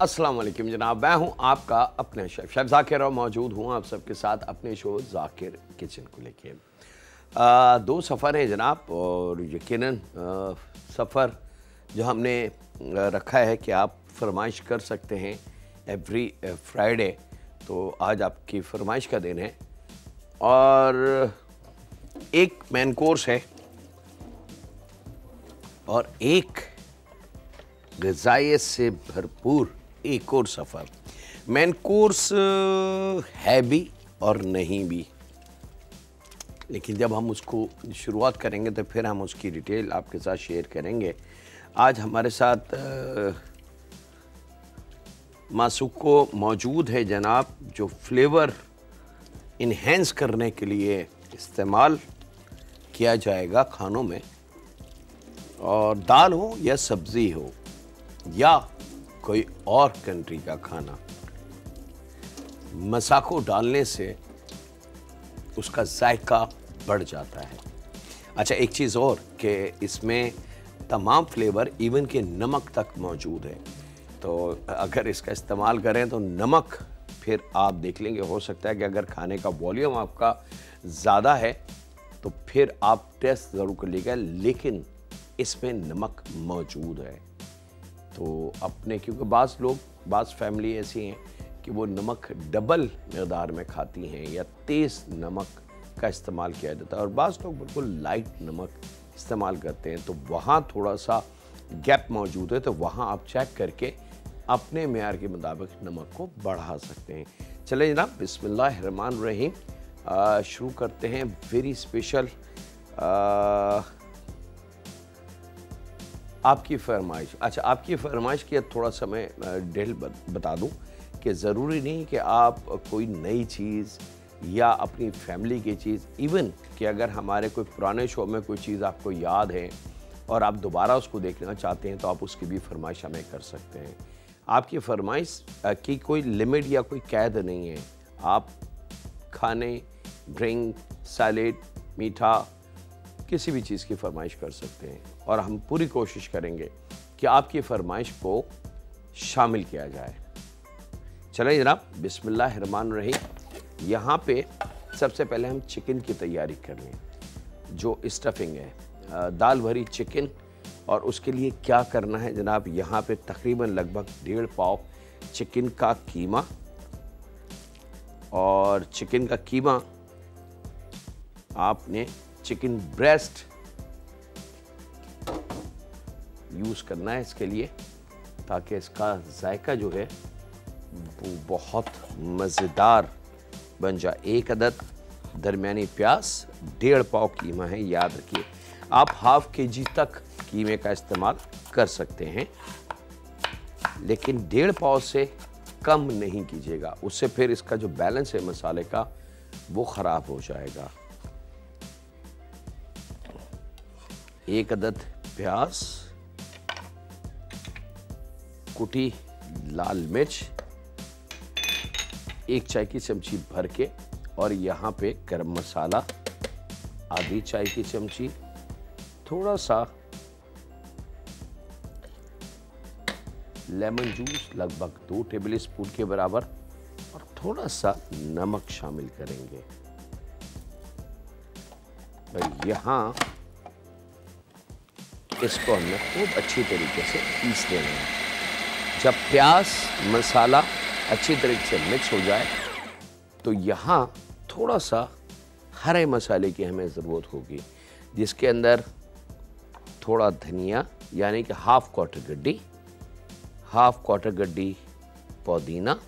अस्सलाम वालेकुम जनाब, मैं हूं आपका अपना शेफ ज़ाकिर और मौजूद हूं आप सबके साथ अपने शो ज़ाकिर किचन को लेके। दो सफ़र हैं जनाब और यकीनन सफ़र जो हमने रखा है कि आप फरमाइश कर सकते हैं एवरी फ्राइडे, तो आज आपकी फरमाइश का दिन है और एक मेन कोर्स है और एक ग़िज़ाइयत से भरपूर एक और सफ़र। मेन कोर्स है भी और नहीं भी, लेकिन जब हम उसको शुरुआत करेंगे तो फिर हम उसकी डिटेल आपके साथ शेयर करेंगे। आज हमारे साथ मासूको मौजूद है जनाब, जो फ्लेवर इन्हेंस करने के लिए इस्तेमाल किया जाएगा खानों में, और दाल हो या सब्ज़ी हो या कोई और कंट्री का खाना, मसाको डालने से उसका जायका बढ़ जाता है। अच्छा, एक चीज़ और कि इसमें तमाम फ्लेवर इवन के नमक तक मौजूद है, तो अगर इसका इस्तेमाल करें तो नमक फिर आप देख लेंगे, हो सकता है कि अगर खाने का वॉल्यूम आपका ज़्यादा है तो फिर आप टेस्ट ज़रूर कर लीजिएगा, लेकिन इसमें नमक मौजूद है। तो अपने, क्योंकि बाज़ फैमिली ऐसी हैं कि वो नमक डबल मकदार में खाती हैं या तेज़ नमक का इस्तेमाल किया जाता है, और बाज़ लोग बिल्कुल लाइट नमक इस्तेमाल करते हैं, तो वहाँ थोड़ा सा गैप मौजूद है। तो वहाँ आप चेक करके अपने मेयार के मुताबिक नमक को बढ़ा सकते हैं। चले जनाब, बिस्मिल्लाहिर्रहमानिर्रहीम, शुरू करते हैं। वेरी स्पेशल आपकी फरमाइश। अच्छा, आपकी फरमाइश की थोड़ा सा मैं डिटेल बता दूं कि ज़रूरी नहीं कि आप कोई नई चीज़ या अपनी फैमिली की चीज़, इवन कि अगर हमारे कोई पुराने शो में कोई चीज़ आपको याद है और आप दोबारा उसको देखना चाहते हैं तो आप उसकी भी फरमाइश हमें कर सकते हैं। आपकी फरमाइश की कोई लिमिट या कोई कैद नहीं है। आप खाने, ड्रिंक, सैलेड, मीठा, किसी भी चीज़ की फरमाइश कर सकते हैं और हम पूरी कोशिश करेंगे कि आपकी फरमाइश को शामिल किया जाए। चलिए जनाब, बिस्मिल्लाहिर्रहमानिर्रहीम। यहाँ पे सबसे पहले हम चिकन की तैयारी कर लें। जो स्टफिंग है, दाल भरी चिकन, और उसके लिए क्या करना है जनाब, यहाँ पे तकरीबन लगभग 1.5 पाव चिकन का कीमा, और चिकन का कीमा आपने चिकन ब्रेस्ट यूज़ करना है इसके लिए, ताकि इसका जायका जो है वो बहुत मज़ेदार बन जाए। 1 अदद दरमियानी प्याज, 1.5 पाव कीमा है, याद रखिए। आप ½ kg तक कीमे का इस्तेमाल कर सकते हैं, लेकिन 1.5 पाव से कम नहीं कीजिएगा, उससे फिर इसका जो बैलेंस है मसाले का वो ख़राब हो जाएगा। 1 अदद प्याज, कुटी लाल मिर्च 1 चाय की चमची भर के, और यहाँ पे गरम मसाला आधी चाय की चमची, थोड़ा सा लेमन जूस लगभग 2 टेबल स्पून के बराबर, और थोड़ा सा नमक शामिल करेंगे। और यहाँ इसको हमने खूब अच्छी तरीके से पीस लेना है। जब प्याज मसाला अच्छी तरीके से मिक्स हो जाए तो यहाँ थोड़ा सा हरे मसाले की हमें ज़रूरत होगी, जिसके अंदर थोड़ा धनिया यानी कि ½ क्वार्टर गड्डी पुदीना,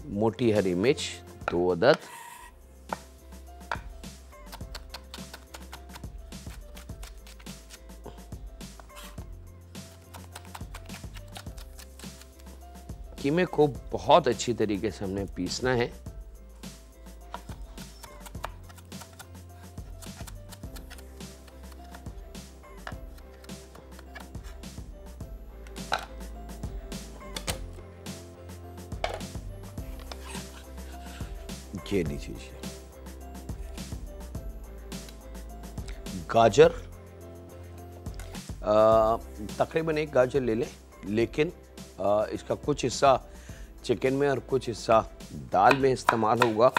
मोटी हरी मिर्च 2 अदद, कीमे को बहुत अच्छी तरीके से हमने पीसना है। ये लीजिए, गाजर तकरीबन 1 गाजर ले लें, लेकिन इसका कुछ हिस्सा चिकन में और कुछ हिस्सा दाल में इस्तेमाल होगा।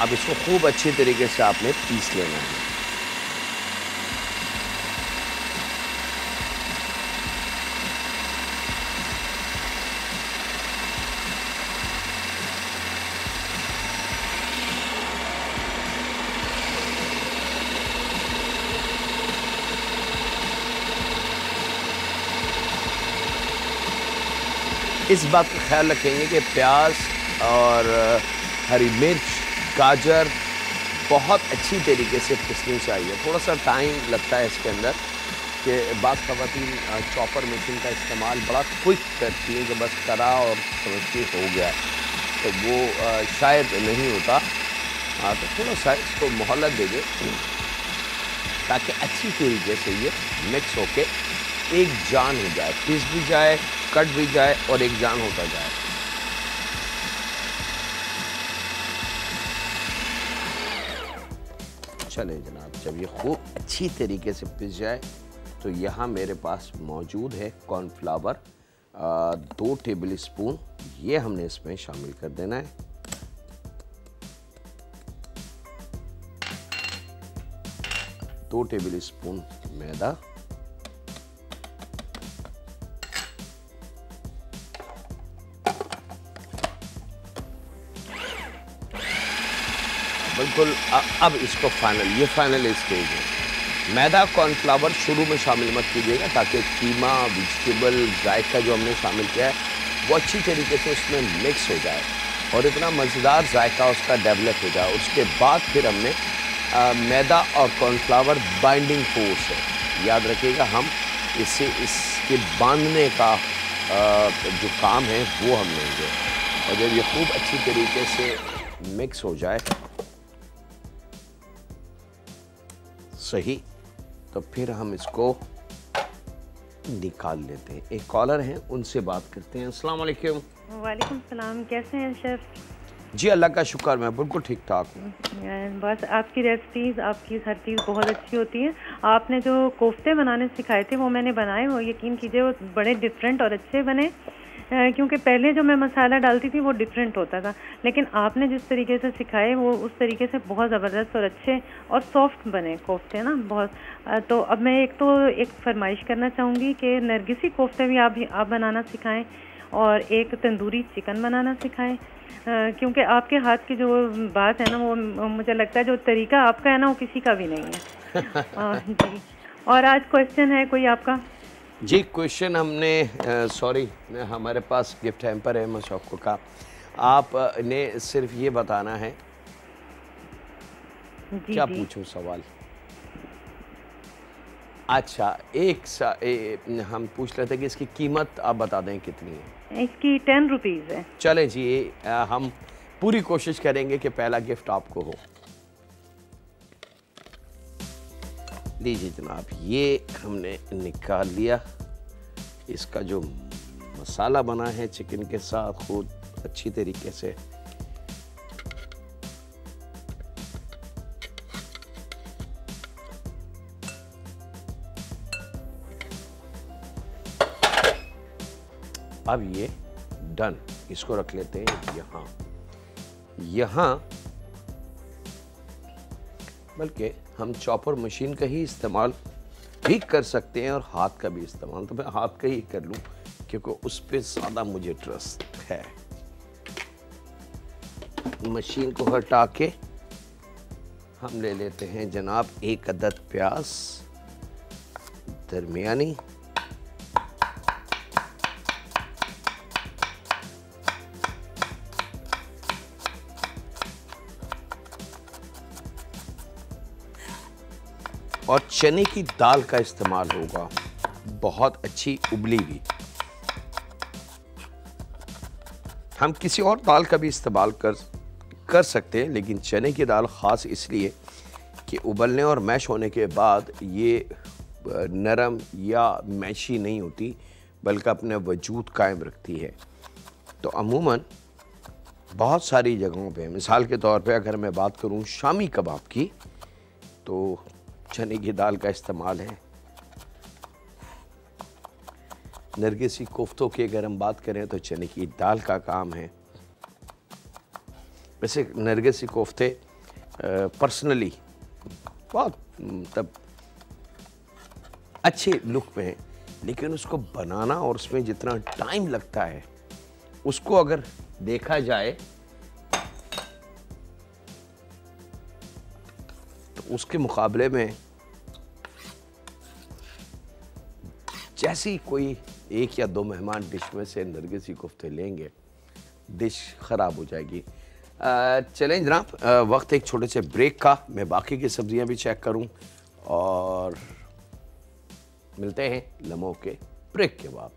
अब इसको खूब अच्छी तरीके से आपने पीस लेना है। इस बात का ख्याल रखेंगे कि प्याज और हरी मिर्च, गाजर बहुत अच्छी तरीके से पिसनी चाहिए। थोड़ा सा टाइम लगता है इसके अंदर कि बाज़ ख़वातीन चॉपर मशीन का इस्तेमाल बड़ा क्विक करती है कि बस करा और समझती हो गया, तो वो शायद नहीं होता। तो थोड़ा सा इसको मोहलत दे दें ताकि अच्छी तरीके से ये मिक्स होके एक जान हो जाए, पिस भी जाए, कट भी जाए और एक जान होता जाए। चले जनाब, जब ये खूब अच्छी तरीके से पिस जाए तो यहाँ मेरे पास मौजूद है कॉर्नफ्लावर 2 टेबल स्पून, ये हमने इसमें शामिल कर देना है। दो टेबल स्पून मैदा, बिल्कुल। अब इसको ये फाइनल स्टेज है। मैदा कॉर्नफ्लावर शुरू में शामिल मत कीजिएगा ताकि कीमा, वेजिटेबल, जायका जो हमने शामिल किया है वो अच्छी तरीके से उसमें मिक्स हो जाए और इतना मज़ेदार जायका उसका डेवलप हो जाए। उसके बाद फिर हमने मैदा और कॉर्नफ्लावर बाइंडिंग फोर्स है, याद रखिएगा, हम इसके बांधने का जो काम है वो हम लेंगे। और जब ये खूब अच्छी तरीके से मिक्स हो जाए सही, तो फिर हम इसको निकाल लेते हैं। एक कॉलर हैं, उनसे बात करते हैं। अस्सलाम वालेकुम। वालेकुम सलाम, कैसे हैं शेफ? जी अल्लाह का शुक्र, मैं बिल्कुल ठीक ठाक हूँ। बस आपकी रेसिपीज़, आपकी हर चीज़ बहुत अच्छी होती है। आपने जो कोफ्ते बनाने सिखाए थे वो मैंने बनाए, वो यकीन कीजिए वो बड़े डिफरेंट और अच्छे बने, क्योंकि पहले जो मैं मसाला डालती थी वो डिफरेंट होता था, लेकिन आपने जिस तरीके से सिखाए वो उस तरीके से बहुत ज़बरदस्त और अच्छे और सॉफ्ट बने कोफ्ते ना बहुत। तो अब मैं एक फरमाइश करना चाहूँगी कि नरगिसी कोफ्ते भी आप बनाना सिखाएं और एक तंदूरी चिकन बनाना सिखाएं, क्योंकि आपके हाथ की जो बात है ना वो मुझे लगता है जो तरीका आपका है ना वो किसी का भी नहीं है। जी, और आज क्वेश्चन है कोई आपका? जी क्वेश्चन हमने सॉरी हमारे पास गिफ्ट हैम्पर है मशौक़ का, आपने सिर्फ ये बताना है। जी, क्या जी। पूछूं सवाल? अच्छा, हम पूछ रहे थे कि इसकी कीमत आप बता दें कितनी है। इसकी 10 रुपीज़ है। चलें जी, हम पूरी कोशिश करेंगे कि पहला गिफ्ट आपको हो। लीजिए जनाब, ये हमने निकाल लिया। इसका जो मसाला बना है चिकन के साथ खूब अच्छी तरीके से, अब ये डन। इसको रख लेते हैं यहाँ बल्कि हम चॉपर मशीन का ही इस्तेमाल भी कर सकते हैं और हाथ का भी इस्तेमाल, तो मैं हाथ का ही कर लूँ क्योंकि उस पर ज़्यादा मुझे ट्रस्ट है। मशीन को हटा के हम ले लेते हैं जनाब 1 अदद प्याज दरमियानी, और चने की दाल का इस्तेमाल होगा, बहुत अच्छी उबली हुई। हम किसी और दाल का भी इस्तेमाल कर सकते हैं, लेकिन चने की दाल ख़ास इसलिए कि उबलने और मैश होने के बाद ये नरम या मैशी नहीं होती, बल्कि अपने वजूद कायम रखती है। तो अमूमन बहुत सारी जगहों पे, मिसाल के तौर पे अगर मैं बात करूं शामी कबाब की, तो चने की दाल का इस्तेमाल है। नरगिसी कोफ्तों की अगर हम बात करें तो चने की दाल का काम है। वैसे नरगिसी कोफ्ते पर्सनली बहुत मतलब अच्छे लुक में हैं, लेकिन उसको बनाना और उसमें जितना टाइम लगता है उसको अगर देखा जाए तो उसके मुकाबले में जैसी कोई एक या दो मेहमान डिश में से नरगिसी कोफ्ते लेंगे, डिश ख़राब हो जाएगी। चलें जनाब, वक्त एक छोटे से ब्रेक का, मैं बाकी की सब्जियां भी चेक करूं और मिलते हैं लम्हों के ब्रेक के बाद।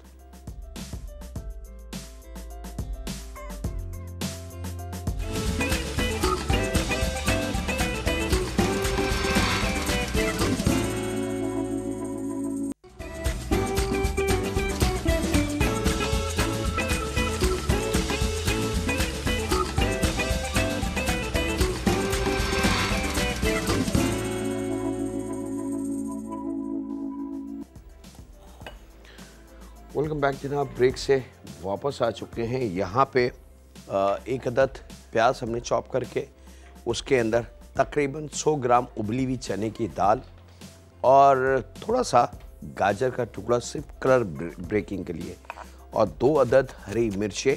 वेलकम बैक जनाब, ब्रेक से वापस आ चुके हैं। यहाँ पे एक अदद प्याज हमने चॉप करके उसके अंदर तकरीबन 100 ग्राम उबली हुई चने की दाल और थोड़ा सा गाजर का टुकड़ा सिर्फ कलर ब्रेकिंग के लिए, और 2 अदद हरी मिर्चें,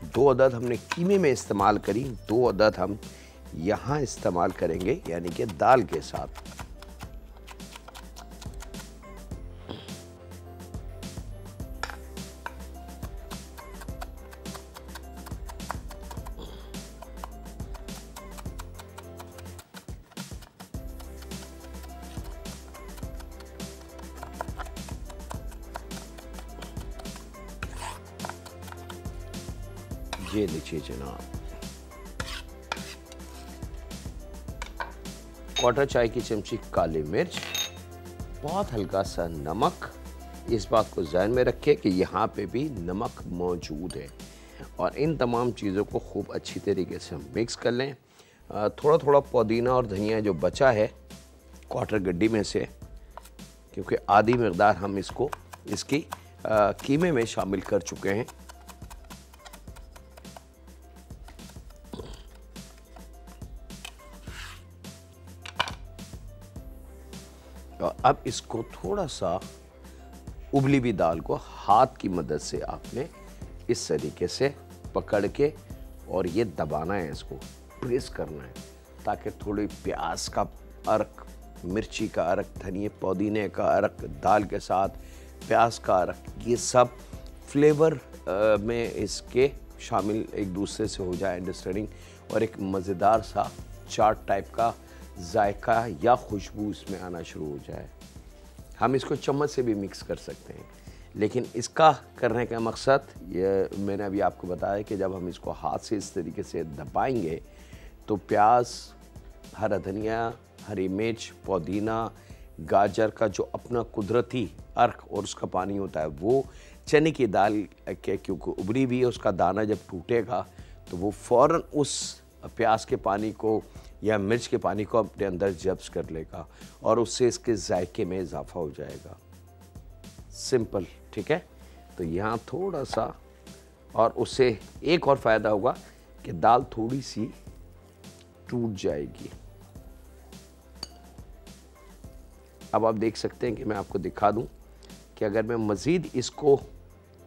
2 अदद हमने कीमे में इस्तेमाल करी, 2 अदद हम यहाँ इस्तेमाल करेंगे यानी कि दाल के साथ। ये लीजिए जनाब, 1/4 चाय की चमची काली मिर्च, बहुत हल्का सा नमक। इस बात को ध्यान में रखें कि यहाँ पे भी नमक मौजूद है, और इन तमाम चीज़ों को खूब अच्छी तरीके से हम मिक्स कर लें। थोड़ा थोड़ा पुदीना और धनिया जो बचा है क्वार्टर गड्डी में से, क्योंकि आधी मकदार हम इसकी कीमे में शामिल कर चुके हैं। और अब इसको थोड़ा सा उबली हुई दाल को हाथ की मदद से आपने इस तरीके से पकड़ के और ये दबाना है, इसको प्रेस करना है, ताकि थोड़ी प्याज का अर्क, मिर्ची का अर्क, धनिए पुदीने का अर्क, दाल के साथ प्याज का अर्क, ये सब फ्लेवर में इसके शामिल एक दूसरे से हो जाए अंडरस्टैंडिंग, और एक मज़ेदार सा चाट टाइप का जायका या खुशबू इसमें आना शुरू हो जाए। हम इसको चम्मच से भी मिक्स कर सकते हैं, लेकिन इसका करने का मकसद ये मैंने अभी आपको बताया कि जब हम इसको हाथ से इस तरीके से दबाएंगे तो प्याज, हरा धनिया, हरी मिर्च, पुदीना, गाजर का जो अपना कुदरती अर्क और उसका पानी होता है, वो चने की दाल के क्योंकि उबली भी है, उसका दाना जब टूटेगा तो वो फ़ौरन उस प्याज के पानी को या मिर्च के पानी को अपने अंदर जब्स कर लेगा और उससे इसके जायके में इजाफा हो जाएगा। सिंपल, ठीक है। तो यहाँ थोड़ा सा, और उससे एक और फ़ायदा होगा कि दाल थोड़ी सी टूट जाएगी। अब आप देख सकते हैं कि मैं आपको दिखा दूं कि अगर मैं मज़ीद इसको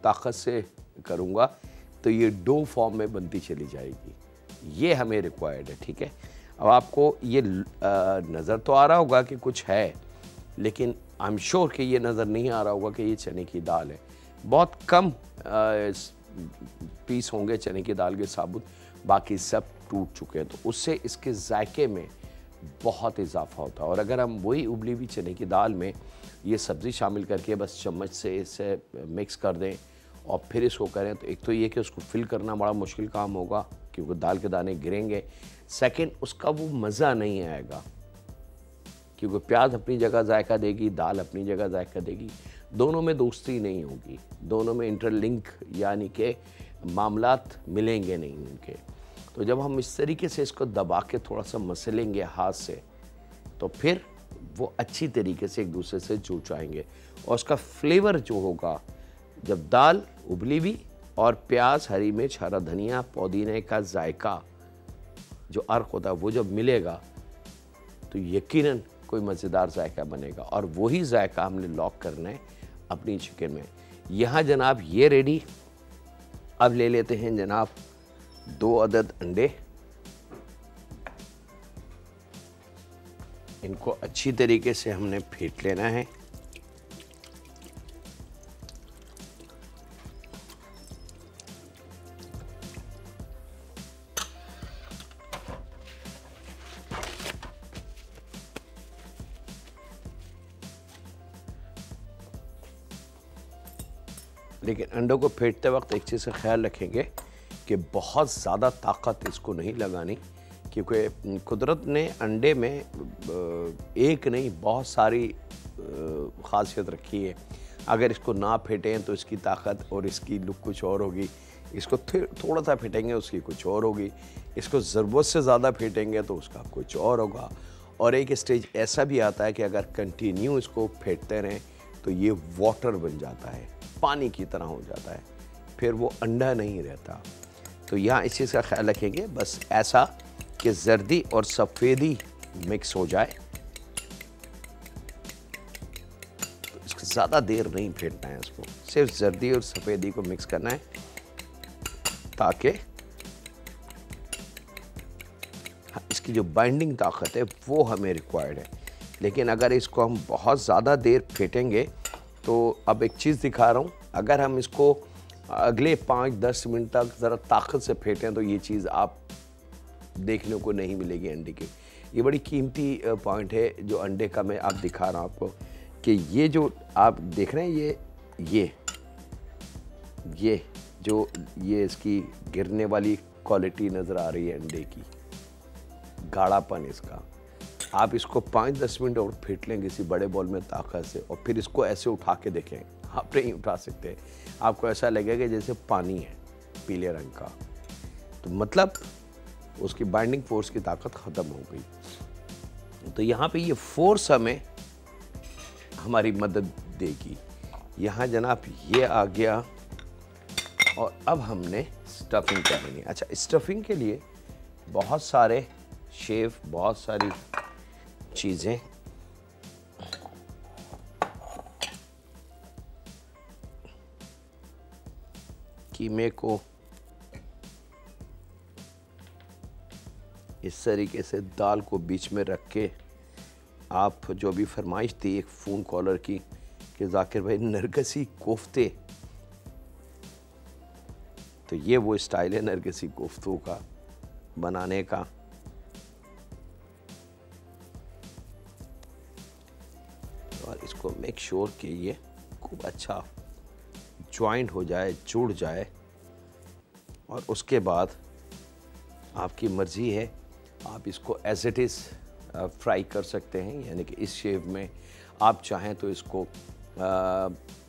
ताकत से करूँगा तो ये डो फॉर्म में बनती चली जाएगी। ये हमें रिक्वायर्ड है, ठीक है। अब आपको ये नज़र तो आ रहा होगा कि कुछ है, लेकिन आई एम श्योर कि ये नज़र नहीं आ रहा होगा कि ये चने की दाल है। बहुत कम पीस होंगे चने की दाल के साबुत, बाकी सब टूट चुके हैं, तो उससे इसके जायके में बहुत इजाफा होता है। और अगर हम वही उबली हुई चने की दाल में ये सब्ज़ी शामिल करके बस चम्मच से इसे मिक्स कर दें और फिर इसको करें, तो एक तो ये कि उसको फिल करना बड़ा मुश्किल काम होगा क्योंकि दाल के दाने गिरेंगे। सेकंड, उसका वो मज़ा नहीं आएगा क्योंकि प्याज अपनी जगह जायका देगी, दाल अपनी जगह जायका देगी, दोनों में दोस्ती नहीं होगी, दोनों में इंटरलिंक यानी कि मामलात मिलेंगे नहीं उनके। तो जब हम इस तरीके से इसको दबा के थोड़ा सा मसलेंगे हाथ से, तो फिर वो अच्छी तरीके से एक दूसरे से जुड़ जाएंगे और उसका फ्लेवर जो होगा, जब दाल उबली हुई और प्याज, हरी मिर्च, हरा धनिया, पुदीने का जायका जो अर्क होता है वो जब मिलेगा तो यकीनन कोई मज़ेदार जायका बनेगा। और वही जायका हमने लॉक करना है अपनी चिकन में। यहाँ जनाब ये रेडी। अब ले लेते हैं जनाब 2 अदद अंडे, इनको अच्छी तरीके से हमने फेंट लेना है। लेकिन अंडों को फेंटते वक्त एक चीज़ का ख्याल रखेंगे कि बहुत ज़्यादा ताकत इसको नहीं लगानी, क्योंकि कुदरत ने अंडे में एक नहीं बहुत सारी ख़ासियत रखी है। अगर इसको ना फेंटें तो इसकी ताकत और इसकी लुक कुछ और होगी, इसको थोड़ा सा फेंटेंगे उसकी कुछ और होगी, इसको ज़रूरत से ज़्यादा फेंटेंगे तो उसका कुछ और होगा। और एक स्टेज ऐसा भी आता है कि अगर कंटिन्यू इसको फेंटते रहें तो ये वाटर बन जाता है, पानी की तरह हो जाता है, फिर वो अंडा नहीं रहता। तो यहाँ इस चीज़ का ख्याल रखेंगे बस ऐसा कि जर्दी और सफ़ेदी मिक्स हो जाए। तो इसको ज़्यादा देर नहीं फेंटना है, इसको सिर्फ जर्दी और सफ़ेदी को मिक्स करना है ताकि इसकी जो बाइंडिंग ताकत है वो हमें रिक्वायर्ड है। लेकिन अगर इसको हम बहुत ज़्यादा देर फेंटेंगे तो अब एक चीज़ दिखा रहा हूँ, अगर हम इसको अगले 5-10 मिनट तक ज़रा ताकत से फेंटें तो ये चीज़ आप देखने को नहीं मिलेगी अंडे की। ये बड़ी कीमती पॉइंट है जो अंडे का मैं आप दिखा रहा हूँ आपको, कि ये जो आप देख रहे हैं ये इसकी गिरने वाली क्वालिटी नज़र आ रही है अंडे की, गाढ़ापन इसका। आप इसको 5-10 मिनट और फेंट लें किसी बड़े बॉल में ताकत से और फिर इसको ऐसे उठा के देखें, आप नहीं उठा सकते, आपको ऐसा लगेगा जैसे पानी है पीले रंग का। तो मतलब उसकी बाइंडिंग फोर्स की ताकत ख़त्म हो गई। तो यहाँ पे ये फोर्स हमें हमारी मदद देगी। यहाँ जनाब ये आ गया और अब हमने स्टफिंग करनी है। अच्छा, स्टफिंग के लिए बहुत सारे शेफ, बहुत सारी चीज़ें कीमे को इस तरीके से दाल को बीच में रख के, आप जो भी फरमाइश थी एक फ़ोन कॉलर की कि जाकिर भाई नरगिसी कोफ्ते, तो ये वो स्टाइल है नरगिसी कोफ्तों का बनाने का। और इसको मेक श्योर कि ये खूब अच्छा ज्वाइंट हो जाए, जुड़ जाए। और उसके बाद आपकी मर्ज़ी है, आप इसको एज इट इज़ फ्राई कर सकते हैं, यानी कि इस शेप में। आप चाहें तो इसको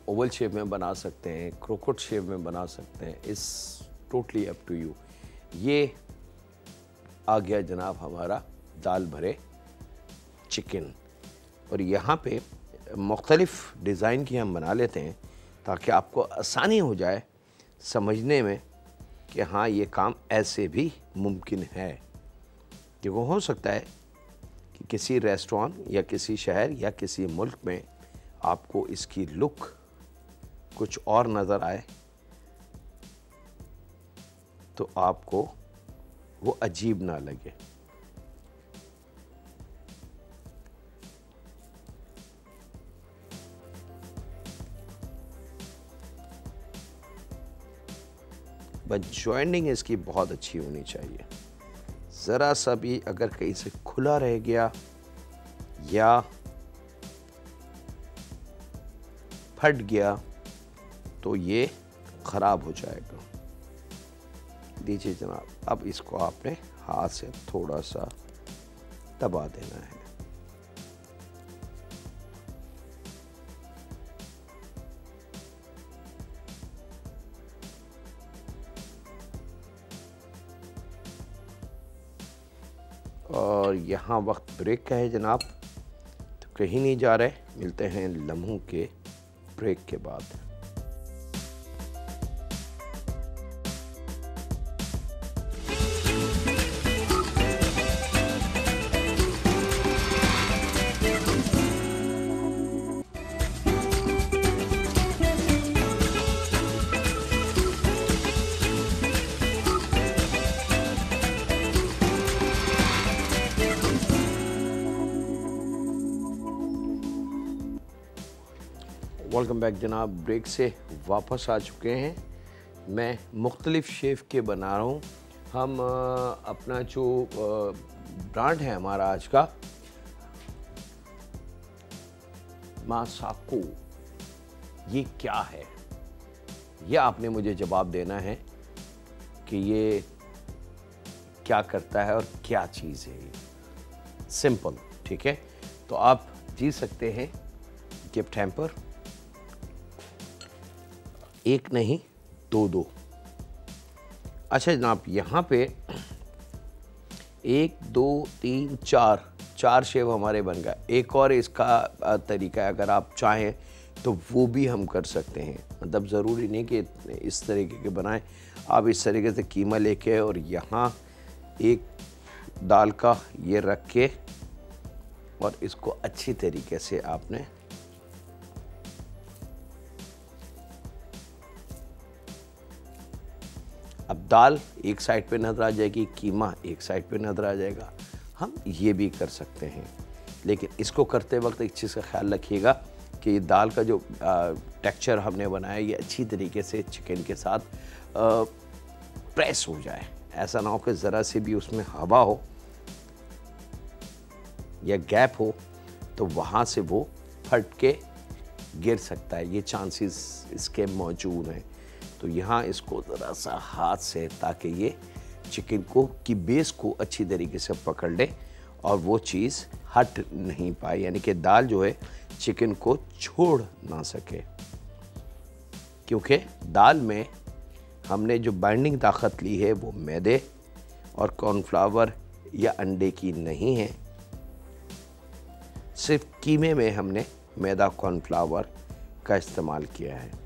ओवल शेप में बना सकते हैं, क्रोकोट शेप में बना सकते हैं, इस टोटली अप टू यू। ये आ गया जनाब हमारा दाल भरे चिकन। और यहाँ पे मुख्तलिफ़ डिज़ाइन की हम बना लेते हैं ताकि आपको आसानी हो जाए समझने में कि हाँ ये काम ऐसे भी मुमकिन है। क्योंकि हो सकता है कि किसी रेस्टोरेंट या किसी शहर या किसी मुल्क में आपको इसकी लुक कुछ और नज़र आए तो आपको वो अजीब ना लगे। बस जॉइनिंग इसकी बहुत अच्छी होनी चाहिए। ज़रा सा भी अगर कहीं से खुला रह गया या फट गया तो ये ख़राब हो जाएगा। दीजिए जनाब, अब इसको आपने हाथ से थोड़ा सा दबा देना है। और यहाँ वक्त ब्रेक का है जनाब, तो कहीं नहीं जा रहे, मिलते हैं लम्हों के ब्रेक के बाद। वेलकम बैक जनाब, ब्रेक से वापस आ चुके हैं। मैं मुख्तलिफ शेफ़ के बना रहा हूँ। हम अपना जो ब्रांड है हमारा आज का, मासाको, ये क्या है, ये आपने मुझे जवाब देना है कि ये क्या करता है और क्या चीज़ है। ये सिंपल, ठीक है। तो आप जीत सकते हैं गिफ्ट हैम्पर, एक नहीं दो। अच्छा जनाब, यहाँ पे 1 2 3 4 शेव हमारे बन गए। एक और इसका तरीका है, अगर आप चाहें तो वो भी हम कर सकते हैं। मतलब ज़रूरी नहीं कि इस तरीके के बनाएं। आप इस तरीके से कीमा लेके और यहाँ एक दाल का ये रख के और इसको अच्छी तरीके से आपने अब दाल एक साइड पे नज़र आ जाएगी, कीमा एक साइड पे नज़र आ जाएगा। हम ये भी कर सकते हैं, लेकिन इसको करते वक्त एक चीज़ का ख्याल रखिएगा कि दाल का जो टेक्सचर हमने बनाया ये अच्छी तरीके से चिकन के साथ प्रेस हो जाए। ऐसा ना हो कि ज़रा से भी उसमें हवा हो या गैप हो तो वहाँ से वो फट के गिर सकता है। ये चांसेस इसके मौजूद हैं। तो यहाँ इसको ज़रा सा हाथ से, ताकि ये चिकन को की बेस को अच्छी तरीके से पकड़ ले और वो चीज़ हट नहीं पाए, यानी कि दाल जो है चिकन को छोड़ ना सके। क्योंकि दाल में हमने जो बाइंडिंग ताकत ली है वो मैदे और कॉर्नफ्लावर या अंडे की नहीं है। सिर्फ कीमे में हमने मैदा कॉर्नफ्लावर का इस्तेमाल किया है।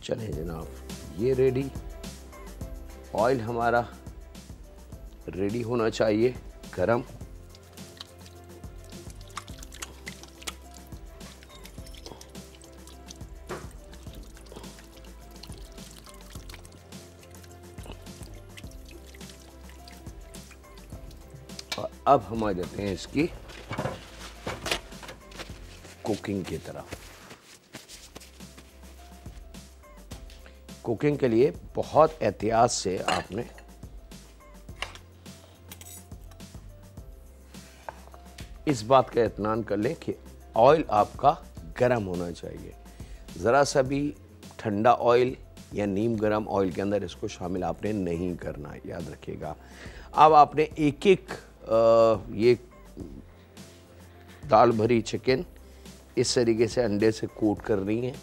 चलें जनाब, ये रेडी। ऑयल हमारा रेडी होना चाहिए गरम। और अब हम आ जाते हैं इसकी कुकिंग की तरफ। कुकिंग के लिए बहुत एहतियात से आपने इस बात का इत्मीनान कर लें कि ऑयल आपका गर्म होना चाहिए। ज़रा सा भी ठंडा ऑयल या नीम गर्म ऑयल के अंदर इसको शामिल आपने नहीं करना, याद रखिएगा। अब आपने एक एक ये दाल भरी चिकन इस तरीके से अंडे से कोट करनी है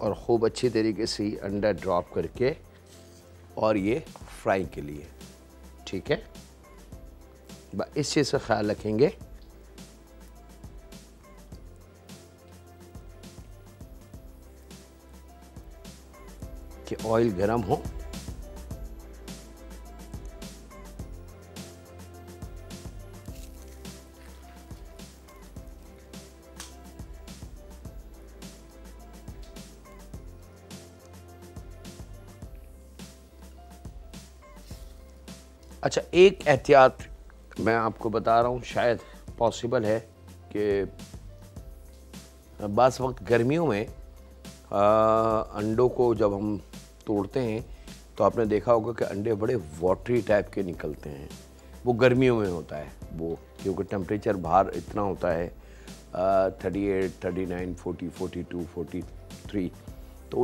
और खूब अच्छी तरीके से अंडा ड्रॉप करके और ये फ्राई के लिए, ठीक है। इस चीज़ का ख्याल रखेंगे कि ऑयल गर्म हो। अच्छा, एक एहतियात मैं आपको बता रहा हूँ, शायद पॉसिबल है कि बाज़ वक्त गर्मियों में अंडों को जब हम तोड़ते हैं तो आपने देखा होगा कि अंडे बड़े वाटरी टाइप के निकलते हैं। वो गर्मियों में होता है वो, क्योंकि टेम्परेचर बाहर इतना होता है 38, 39, 40, 42, 43। तो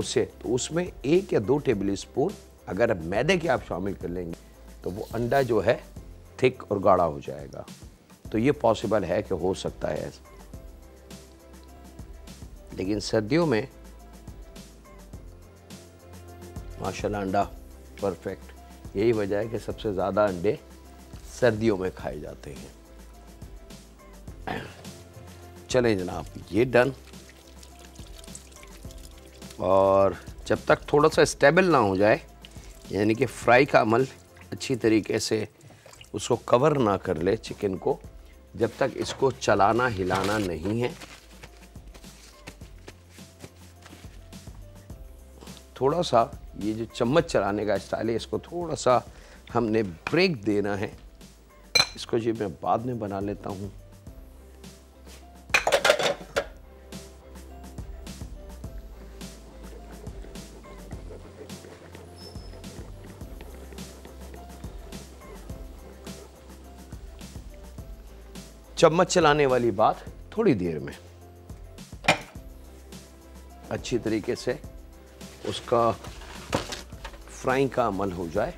उसमें 1 या 2 टेबल स्पून अगर मैदे के आप शामिल कर लेंगे तो वो अंडा जो है थिक और गाढ़ा हो जाएगा। तो ये पॉसिबल है कि हो सकता है लेकिन सर्दियों में माशाल्लाह अंडा परफेक्ट। यही वजह है कि सबसे ज़्यादा अंडे सर्दियों में खाए जाते हैं। चलें जनाब, ये डन। और जब तक थोड़ा सा स्टेबल ना हो जाए, यानी कि फ्राई का अमल अच्छी तरीके से उसको कवर ना कर ले चिकन को, जब तक इसको चलाना हिलाना नहीं है। थोड़ा सा ये जो चम्मच चलाने का स्टाइल है, इसको थोड़ा सा हमने ब्रेक देना है। इसको जी मैं बाद में बना लेता हूँ। चम्मच चलाने वाली बात थोड़ी देर में अच्छी तरीके से उसका फ्राइंग का अमल हो जाए।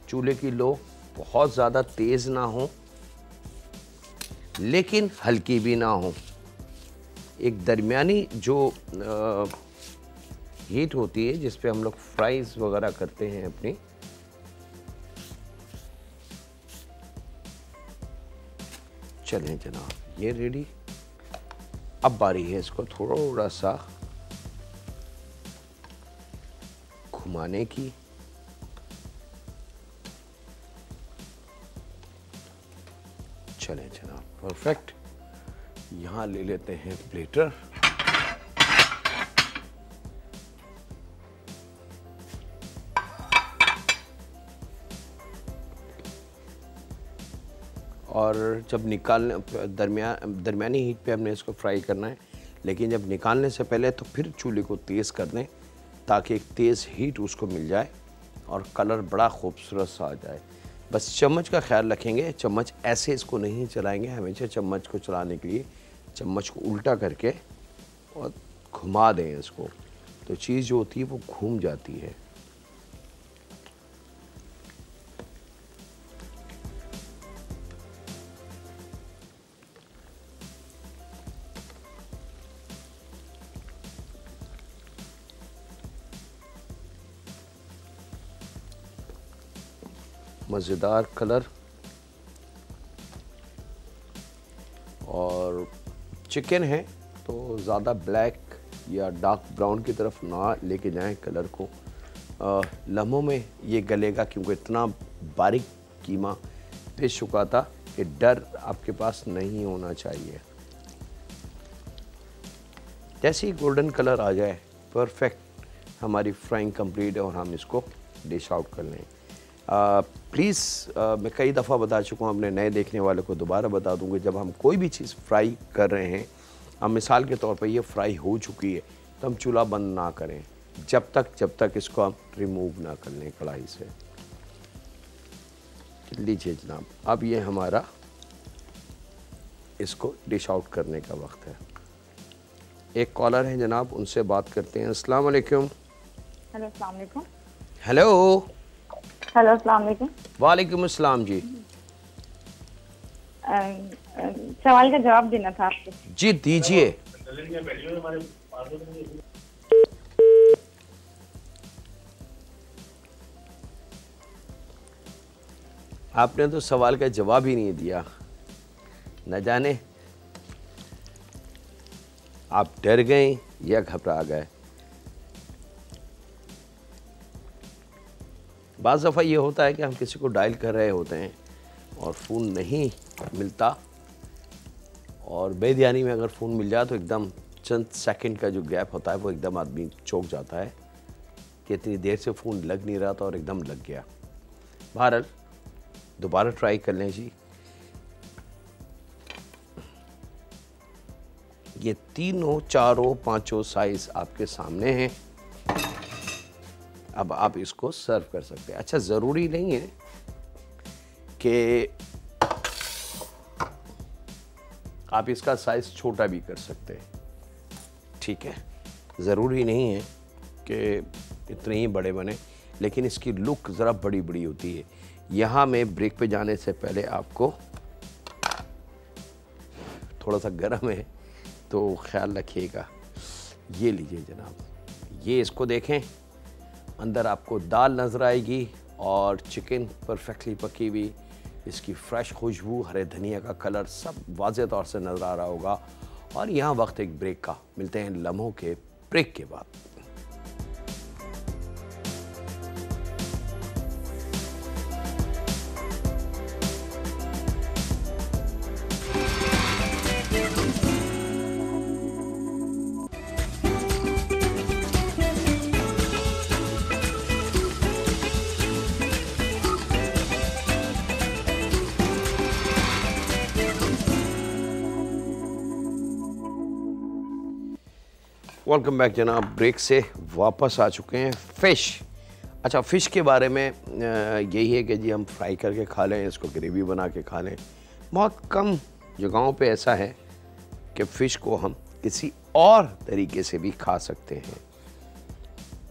चूल्हे की लो बहुत ज़्यादा तेज़ ना हो, लेकिन हल्की भी ना हो। एक दरमियानी जो हीट होती है जिस पे हम लोग फ्राइज़ वगैरह करते हैं अपनी, चलें जनाब, ये रेडी। अब बारी है इसको थोड़ा सा घुमाने की। चलें जनाब, परफेक्ट। यहाँ ले लेते हैं प्लेटर। और जब निकालने दरमियानी हीट पे हमने इसको फ्राई करना है, लेकिन जब निकालने से पहले तो फिर चूल्हे को तेज़ कर दें ताकि एक तेज़ हीट उसको मिल जाए और कलर बड़ा खूबसूरत सा आ जाए। बस चम्मच का ख्याल रखेंगे, चम्मच ऐसे इसको नहीं चलाएंगे। हमेशा चम्मच को चलाने के लिए चम्मच को उल्टा करके और घुमा दें इसको, तो चीज़ जो होती है वो घूम जाती है। मज़ेदार कलर। और चिकन है तो ज़्यादा ब्लैक या डार्क ब्राउन की तरफ ना लेके जाएं कलर को। लम्हों में ये गलेगा, क्योंकि इतना बारीक कीमा पिस चुका था कि डर आपके पास नहीं होना चाहिए। जैसे ही गोल्डन कलर आ जाए, परफेक्ट, हमारी फ्राइंग कंप्लीट है और हम इसको डिश आउट कर लें। प्लीज़, मैं कई दफ़ा बता चुका हूँ, अपने नए देखने वाले को दोबारा बता दूँगा, जब हम कोई भी चीज़ फ्राई कर रहे हैं, हम मिसाल के तौर पर ये फ्राई हो चुकी है तो हम चूल्हा बंद ना करें जब तक इसको हम रिमूव ना कर लें कढ़ाई से। लीजिए जनाब, अब ये हमारा इसको डिश आउट करने का वक्त है। एक कॉलर है जनाब, उनसे बात करते हैं। अस्सलाम वालेकुम। हेलो, अस्सलाम वालेकुम। हेलो। हेलो, अस्सलाम वालेकुम। वालेकुम अस्सलाम जी। सवाल का जवाब देना था आपको। जी दीजिए। आपने तो सवाल का जवाब ही नहीं दिया, न जाने आप डर गए या घबरा गए। बाज़ दफ़ा ये होता है कि हम किसी को डायल कर रहे होते हैं और फ़ोन नहीं मिलता, और बेध्यानी में अगर फ़ोन मिल जाए तो एकदम चंद सेकंड का जो गैप होता है वो एकदम आदमी चौंक जाता है कि इतनी देर से फ़ोन लग नहीं रहा था और एकदम लग गया। बहरहाल दोबारा ट्राई कर लें जी। ये तीनों, चारों, पांचों साइज़ आपके सामने हैं। अब आप इसको सर्व कर सकते हैं। अच्छा, ज़रूरी नहीं है कि आप इसका साइज़ छोटा भी कर सकते हैं, ठीक है, ज़रूरी नहीं है कि इतने ही बड़े बने, लेकिन इसकी लुक ज़रा बड़ी बड़ी होती है। यहाँ में ब्रेक पे जाने से पहले आपको थोड़ा सा गर्म है तो ख्याल रखिएगा। ये लीजिए जनाब, ये इसको देखें, अंदर आपको दाल नज़र आएगी और चिकन परफेक्टली पकी हुई, इसकी फ्रेश खुशबू, हरे धनिया का कलर सब वाज़ेह तौर से नज़र आ रहा होगा। और यहाँ वक्त एक ब्रेक का, मिलते हैं लम्हों के ब्रेक के बाद। वेलकम बैक जनाब, ब्रेक से वापस आ चुके हैं। फ़िश, अच्छा फ़िश के बारे में यही है कि जी हम फ्राई करके खा लें, इसको ग्रेवी बना के खा लें। बहुत कम जगहों पे ऐसा है कि फ़िश को हम किसी और तरीके से भी खा सकते हैं।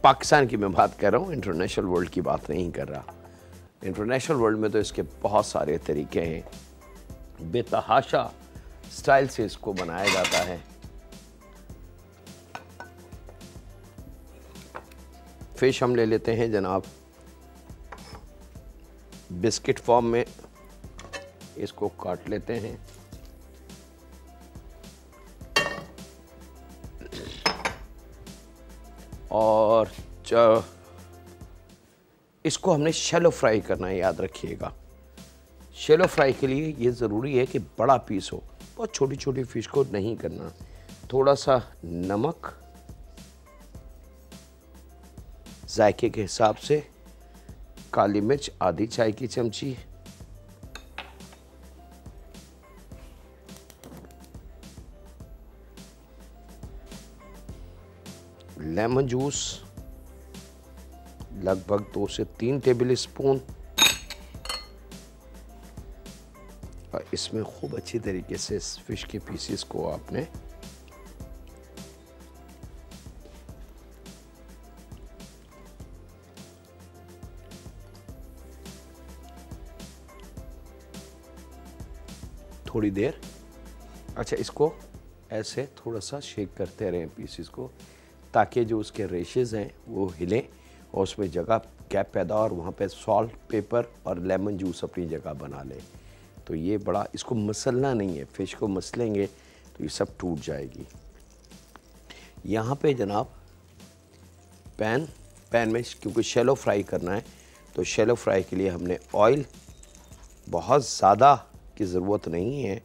पाकिस्तान की मैं बात कर रहा हूँ, इंटरनेशनल वर्ल्ड की बात नहीं कर रहा। इंटरनेशनल वर्ल्ड में तो इसके बहुत सारे तरीके हैं, बेतहाशा स्टाइल से इसको बनाया जाता है। फिश हम ले लेते हैं जनाब बिस्किट फॉर्म में, इसको काट लेते हैं। और इसको हमने शैलो फ्राई करना है, याद रखिएगा। शैलो फ्राई के लिए ये ज़रूरी है कि बड़ा पीस हो, बहुत छोटी छोटी फिश को नहीं करना। थोड़ा सा नमक जायके के हिसाब से, काली मिर्च आधी चाय की चमची, लेमन जूस लगभग 2 से 3 टेबल स्पून, और इसमें खूब अच्छी तरीके से फिश के पीसेस को आपने थोड़ी देर, अच्छा इसको ऐसे थोड़ा सा शेक करते रहें पीसेस को, ताकि जो उसके रेशेस हैं वो हिलें और उसमें जगह गैप पैदा और वहाँ पे सॉल्ट, पेपर और लेमन जूस अपनी जगह बना ले। तो ये बड़ा, इसको मसलना नहीं है, फ़िश को मसलेंगे तो ये सब टूट जाएगी। यहाँ पे जनाब पैन में क्योंकि शैलो फ्राई करना है, तो शैलो फ्राई के लिए हमने ऑयल बहुत ज़्यादा की ज़रूरत नहीं है,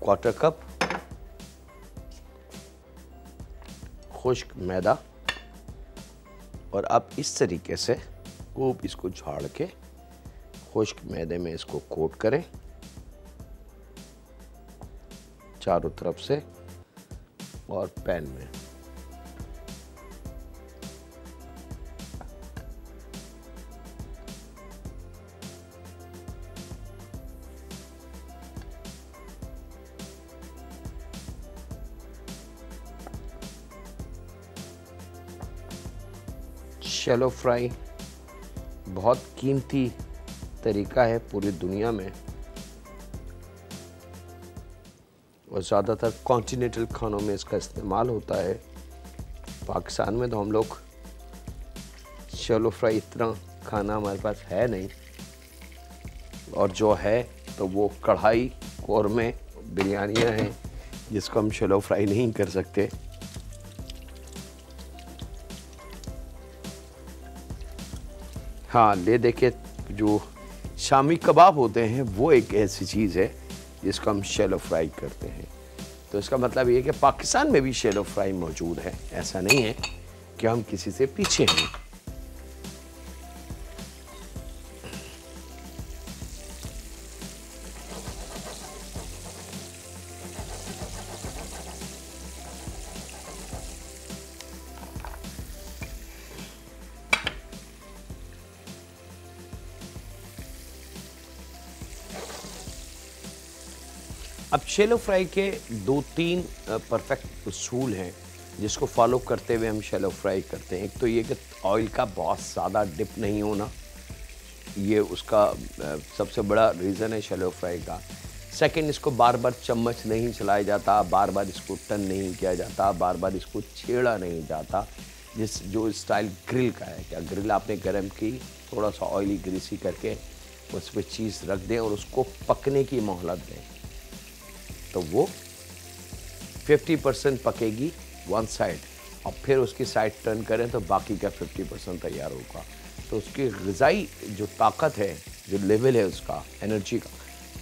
1/4 कप खुश्क मैदा, और अब इस तरीके से खूब इसको झाड़ के खुश्क मैदे में इसको कोट करें चारों तरफ से और पैन में। शैलो फ्राई बहुत कीमती तरीका है पूरी दुनिया में, और ज़्यादातर कॉन्टिनेंटल खानों में इसका इस्तेमाल होता है। पाकिस्तान में तो हम लोग शैलो फ्राई इतना खाना हमारे पास है नहीं, और जो है तो वो कढ़ाई, कौरमे, बिरयानियाँ हैं जिसको हम शैलो फ्राई नहीं कर सकते। हाँ, ले देखे जो शामी कबाब होते हैं वो एक ऐसी चीज़ है जिसको हम शैलो फ्राई करते हैं। तो इसका मतलब ये है कि पाकिस्तान में भी शैलो फ्राई मौजूद है, ऐसा नहीं है कि हम किसी से पीछे हैं। अब शैलो फ्राई के 2-3 परफेक्ट उसूल हैं जिसको फॉलो करते हुए हम शैलो फ्राई करते हैं। एक तो ये कि ऑयल का बहुत ज़्यादा डिप नहीं होना, ये उसका सबसे बड़ा रीज़न है शैलो फ्राई का। सेकंड, इसको बार बार चम्मच नहीं चलाया जाता, बार बार इसको टर्न नहीं किया जाता, बार बार इसको छेड़ा नहीं जाता। जो स्टाइल ग्रिल का है, क्या ग्रिल आपने गर्म की, थोड़ा सा ऑयली ग्रीसी करके उस पर चीज़ रख दें और उसको पकने की मोहलत दें, तो वो 50% पकेगी वन साइड, और फिर उसकी साइड टर्न करें तो बाकी का 50% तैयार होगा। तो उसकी ग़िज़ाई जो ताकत है, जो लेवल है उसका एनर्जी का,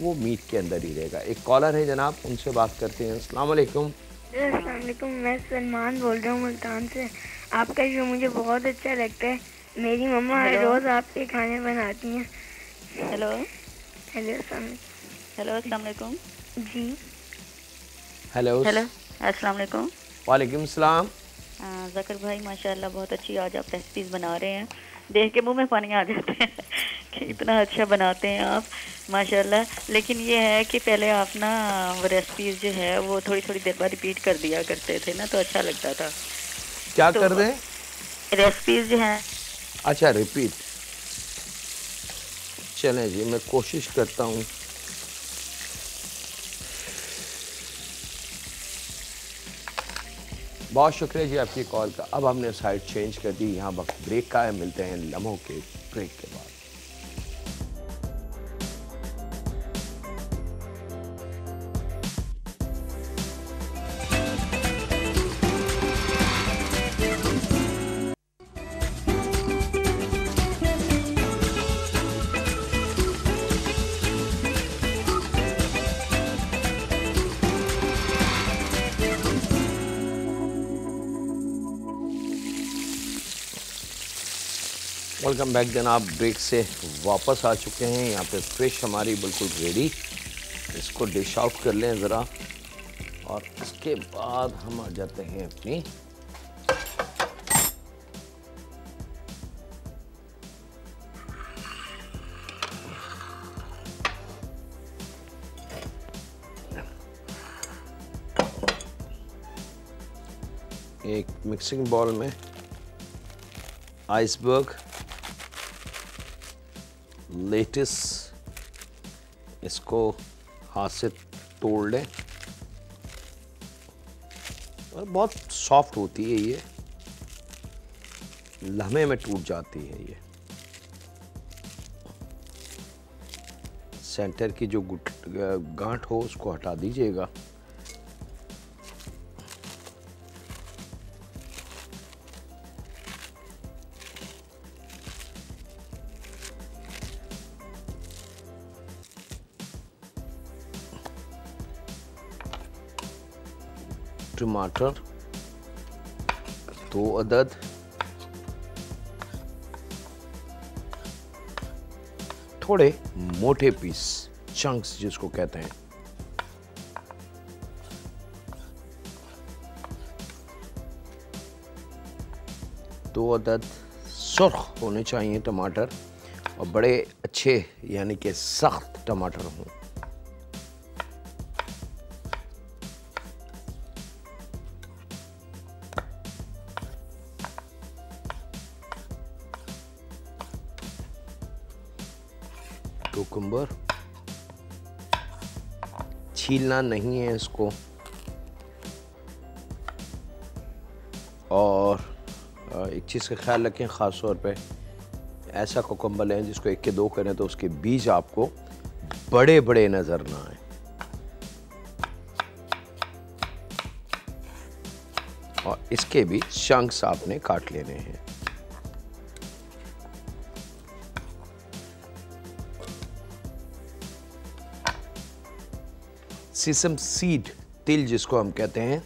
वो मीट के अंदर ही रहेगा। एक कॉलर है जनाब, उनसे बात करते हैं। अस्सलाम वालेकुम। अस्सलाम वालेकुम, मैं सलमान बोल रहा हूँ मुल्तान से। आपका शो मुझे बहुत अच्छा लगता है। मेरी मम्मा हर रोज़ आपके खाने बनाती हैं। हेलो हेलो अस्सलाम वालेकुम। जी हेलो अस्सलाम वालेकुम। वालेकुम सलाम। ज़कर भाई माशाल्लाह बहुत अच्छी आज आप रेसिपीज़ बना रहे हैं, देख के मुंह में पानी आ जाते हैं कि इतना अच्छा बनाते हैं आप माशाल्लाह। लेकिन ये है कि पहले आप ना वो रेसिपीज़ जो है वो थोड़ी थोड़ी देर बाद रिपीट कर दिया करते थे ना, तो अच्छा लगता था। क्या तो कर दें? रेसिपीज़ जो हैं। अच्छा, रिपीट। चलें जी, मैं कोशिश करता हूँ। बहुत शुक्रिया जी आपकी कॉल का। अब हमने साइड चेंज कर दी, यहाँ वक्त ब्रेक का है। मिलते हैं लम्हों के ब्रेक के बाद। वेलकम बैक जनाब, ब्रेक से वापस आ चुके हैं। यहाँ पे फिश हमारी बिल्कुल रेडी। इसको डिश आउट कर लें ज़रा, और इसके बाद हम आ जाते हैं अपनी एक मिक्सिंग बाउल में आइसबर्ग, लेटिस, इसको हाथ से तोड़ लें, और बहुत सॉफ्ट होती है ये, लम्हे में टूट जाती है ये। सेंटर की जो गांठ हो उसको हटा दीजिएगा। टमाटर 2 अदद, थोड़े मोटे पीस, चंक्स जिसको कहते हैं, दो अदद सुर्ख होने चाहिए टमाटर, और बड़े अच्छे यानी कि सख्त टमाटर हों। कुकुम्बर, छीलना नहीं है इसको, और एक चीज़ का ख्याल रखें, ख़ास तौर पे ऐसा कुकुम्बर लें जिसको 1 के 2 करें तो उसके बीज आपको बड़े बड़े नज़र ना आए, और इसके भी चंक्स आपने काट लेने हैं। सीसम सीड, तिल जिसको हम कहते हैं,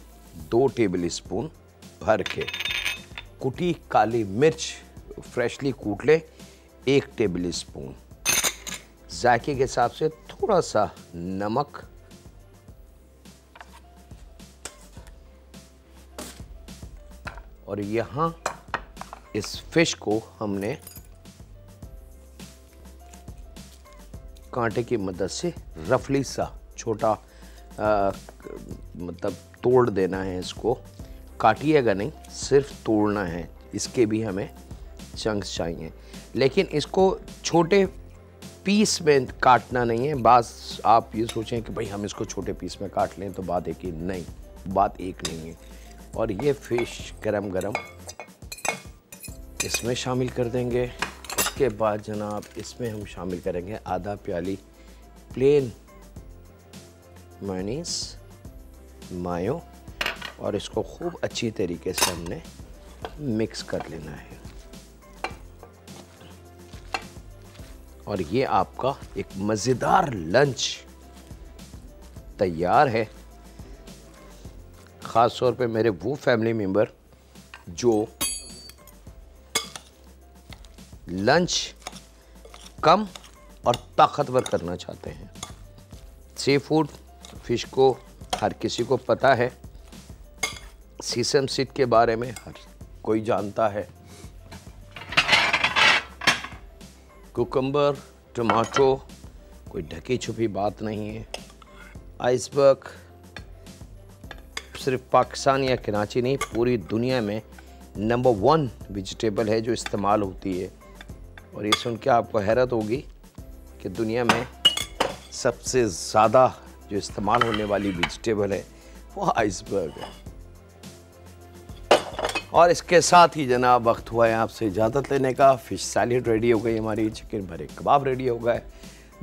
2 टेबल स्पून भर के। कुटी काली मिर्च फ्रेशली कूट ले, 1 टेबल स्पून। जायके के हिसाब से थोड़ा सा नमक, और यहाँ इस फिश को हमने कांटे की मदद से रफली सा छोटा मतलब तोड़ देना है। इसको काटिएगा नहीं, सिर्फ तोड़ना है। इसके भी हमें चंक्स चाहिए, लेकिन इसको छोटे पीस में काटना नहीं है। बस आप ये सोचें कि भाई हम इसको छोटे पीस में काट लें तो बात एक ही नहीं, बात एक नहीं है। और ये फ़िश गरम गरम इसमें शामिल कर देंगे। उसके बाद जनाब इसमें हम शामिल करेंगे आधा प्याली प्लेन मेयोनीज मायो, और इसको खूब अच्छी तरीके से हमने मिक्स कर लेना है। और ये आपका एक मज़ेदार लंच तैयार है। ख़ास तौर पे मेरे वो फैमिली मेम्बर जो लंच कम और ताकतवर करना चाहते हैं। सी फूड फ़िश को हर किसी को पता है, सीसम सीड के बारे में हर कोई जानता है, कुकम्बर, टमाटो, कोई ढकी छुपी बात नहीं है। आइसबर्ग सिर्फ पाकिस्तान या कराची नहीं, पूरी दुनिया में नंबर 1 वेजिटेबल है जो इस्तेमाल होती है। और ये सुन के आपको हैरत होगी कि दुनिया में सबसे ज़्यादा जो इस्तेमाल होने वाली वेजिटेबल है वो आइसबर्ग है। और इसके साथ ही जनाब वक्त हुआ है आपसे इजाज़त लेने का। फ़िश सैलेड रेडी हो गई हमारी, चिकन भरे कबाब रेडी हो गए।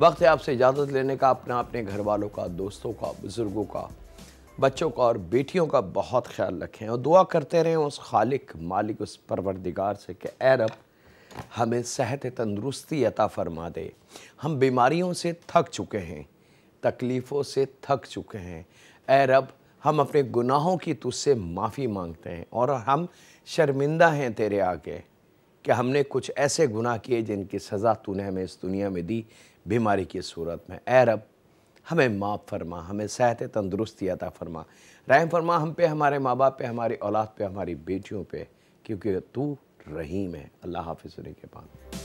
वक्त है आपसे इजाज़त लेने का। अपने घर वालों का, दोस्तों का, बुज़ुर्गों का, बच्चों का और बेटियों का बहुत ख्याल रखें और दुआ करते रहें उस खालिक मालिक, उस परवरदिगार से कि ऐ रब हमें सेहत तंदुरुस्ती अता फरमा दे। हम बीमारियों से थक चुके हैं, तकलीफ़ों से थक चुके हैं। ऐ रब हम अपने गुनाहों की तुझसे माफ़ी मांगते हैं और हम शर्मिंदा हैं तेरे आगे कि हमने कुछ ऐसे गुनाह किए जिनकी सज़ा तूने हमें इस दुनिया में दी बीमारी की सूरत में। ऐ रब हमें माफ़ फरमा, हमें सेहत तंदुरुस्ती अता फरमा, रहम फरमा हम पे, हमारे माँ बाप पे, हमारी औलाद पे, हमारी बेटियों पे, क्योंकि तू रहीम है। अल्लाह हाफ़िज़ के बाद।